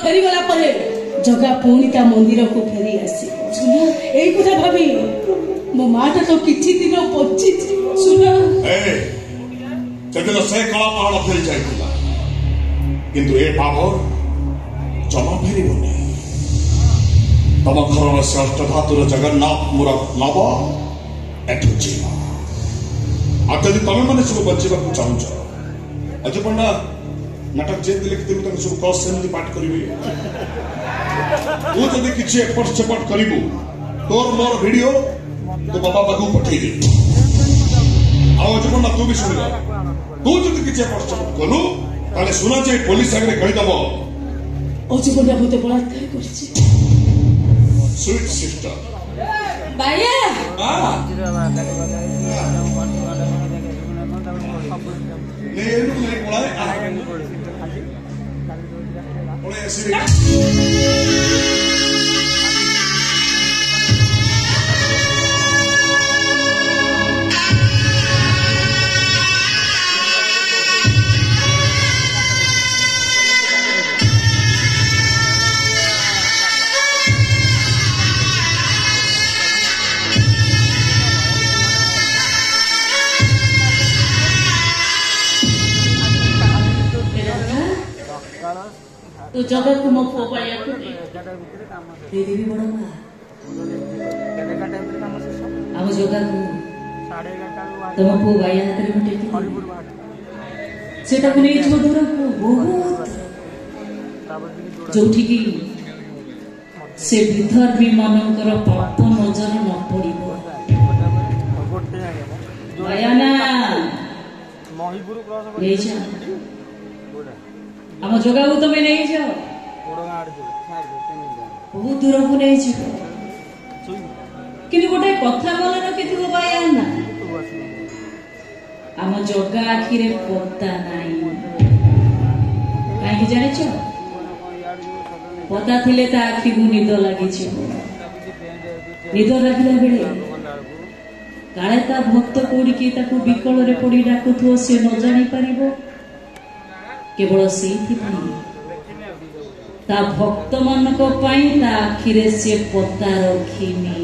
फेरीगला परे जगा पुणी ता मंदिर को फेरी आसी सुना एई कथा भाबी मो माटा तो किछि दिन पच्ची सुना ए जगन से कला पहाड़ फेरी जाइतला किंतु ए बाबर जमा फेरीबोनी तम घर श्रेष्ठ धातुर जगन्नाथ मुर नव एठु जीवा आदि तमे माने सब बचिबा को चाहूछ अज पंडा नाटक जे लिखिथिबु तक सब कस सेमति पाठ करिवे तू जदि किछि एपट सेपट करिवु तोर मोर वीडियो तो बाबा बागु पठेई दे आ अज पंडा तू भी सुनिला तू जदि किछि एपट सेपट कलु ताले सुना जे पुलिस आगे कहि दबो अज पंडा होते बलात्कार करछि स्वीट सिस्टर बाया नहीं पड़े ऐसे तो जगत को मो पाया को दे देवी बड़ा बा अब जगत को तुम को बाया हाथ में टेकी सेटा को नहीं छोड़ को बहुत जोठी की से विधर्मी मानकर पाप नजर न पड़िबो बाया ना महिपुर क्रॉस ले जा आम जगह तुम्हें नहीं जाओ बहुत दूर को नहीं जाओ कि गोटे कथा मन रखि ना आम जगा आखिरे पता नहीं कहीं जानिच पता थिले ता आखि को निद लगी निद लगिला बेले काले ता भक्त कोड़ी ताकू विकल रे पड़ी डाकुथो से न जानी पारिबो केवल से भक्त मान आखिरे से पता रखिनी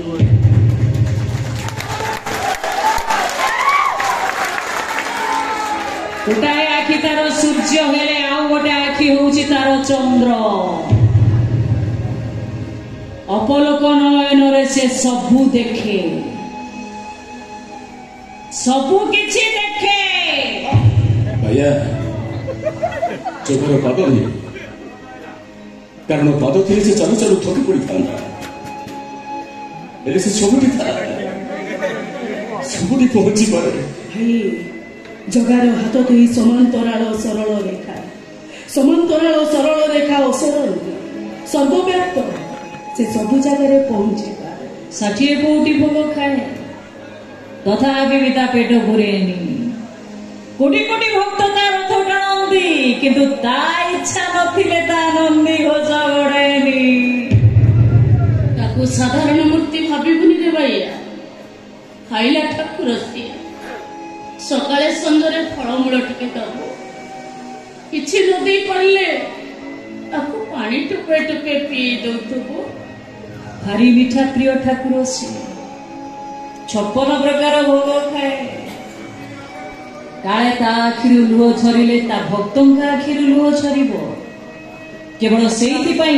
गोटाए आखि तार सूर्य हेले आउ गोटे आखि होउछि तार चंद्र अपलोक नयन रे से सबु देखे सबु किछि देखे भैया चोखर पाद नहीं कारण पाद थे से चालू चालू थकी पड़ी था से सबुटी था सबुटी पहुंची पारे भाई जगार हाथ तो ही समांतराल सरल रेखा असरल सर्वव्याप्त से सब जगह पहुंचे 60 कोटी भोग खाए तथापि भी ता पेट भरेनी कोटी कोटी भक्त ता रथ टाणती किंतु ता इच्छा नथिले ता नंदी घोष गड़ेनी ताकू साधारण मूर्ति भाबिबुनी रे भैया खाइला ठाकुर सी सकाळे संजरे फळमूल टिके दबो किछि नदी पड़ले ताकू पानी टुपे टुपे पी दउथबो भारी मीठा प्रिय ठाकुर सी 56 प्रकार भोग खाए काले ता आखिरु लुह झरिले ता भक्तंका आखिरु लुह झरिबो केवल सेइथि पई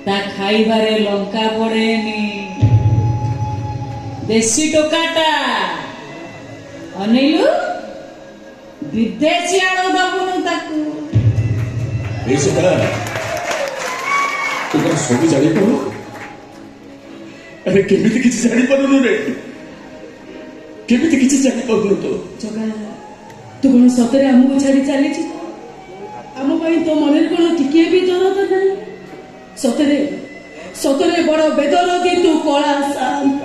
ता खाइबारे लंका पड़ेनी देशी टोकाटा अनिलु विदेशी आलो दबुनु ताकू एसटा तू सब जानि पड़ो अरे केमिति किछि जानि पड़नु रे केमिति किछि जानि पड़नु तो जगा तू कोन सतरे हमको छाड़ी चली छी हम पई तो मनरे कोन टिके भी दरद नाही सतरे सतरे बड़ बेदरदी तू कळा शांत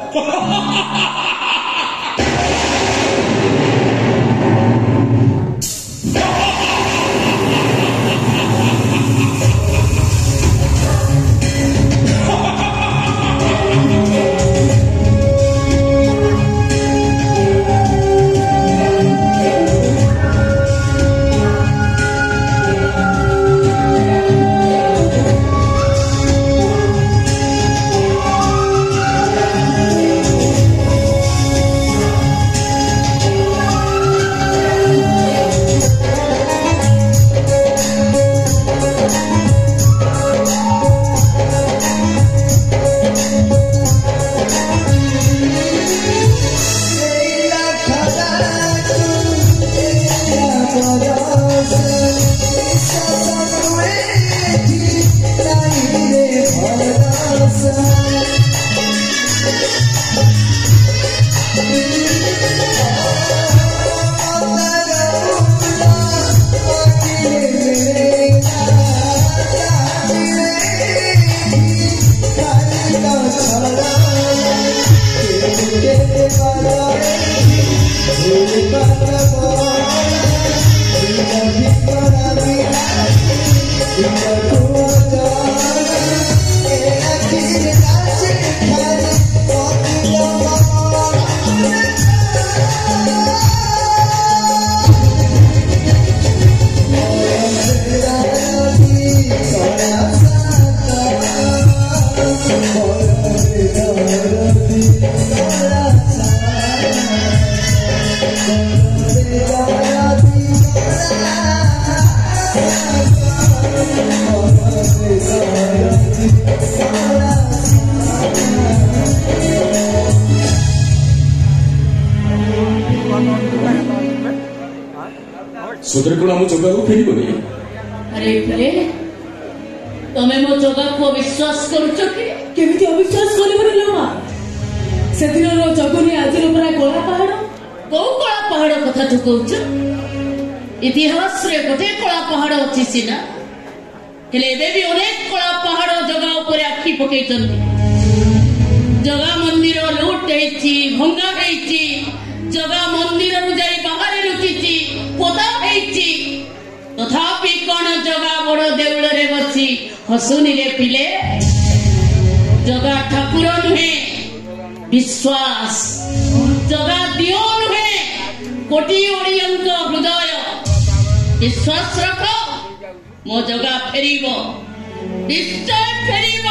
ସତରେ କଣ ଆମ ଜଗାକୁ ଫେରିବନି? ଆରେ ପିଲେ ତମେ ମୋ ଜଗାକୁ ଅବିଶ୍ୱାସ କରୁଛ କି? କେମିତି ଅବିଶ୍ୱାସ କରିବନି ଲୋ ମା? ସେଦିନର ଜଗନି ଆଜିର ପରା କଳା ପାହାଡ। କୋଉ କଳା ପାହାଡ କଥା ତୁ କହୁଛ? ଇତିହାସରେ ଗୋଟେ କଳା ପାହାଡ ଅଛି ସିନା, ହେଲେ ଏବେ ବି ଅନେକ କଳା ପାହାଡ ଜଗା ଉପରେ ଆଖି ପକେଇଛନ୍ତି। ଜଗା ମନ୍ଦିର ଲୁଟ ହେଇଛି, ଭଙ୍ଗା ହେଇଛି, ଜଗା ମନ୍ଦିରରୁ ଯାଇ ବାହାରେ ଲୁଚିଛି, ପୋତା ହେଇଛି। ତଥାପି କଣ ଜଗା ବଡ ଦେଉଳରେ ବସି ହସୁନିରେ ପିଲେ? ଜଗା ଠାକୁର ନୁହେଁ, ବିଶ୍ୱାସ। ଜଗା ଦିଅ ନୁହେଁ, କୋଟି ଓଡ଼ିଆଙ୍କ ହୃଦୟ। ବିଶ୍ୱାସ ରଖ, ମୋ ଜଗା ଫେରିବ, ନିଶ୍ଚୟ ଫେରିବ।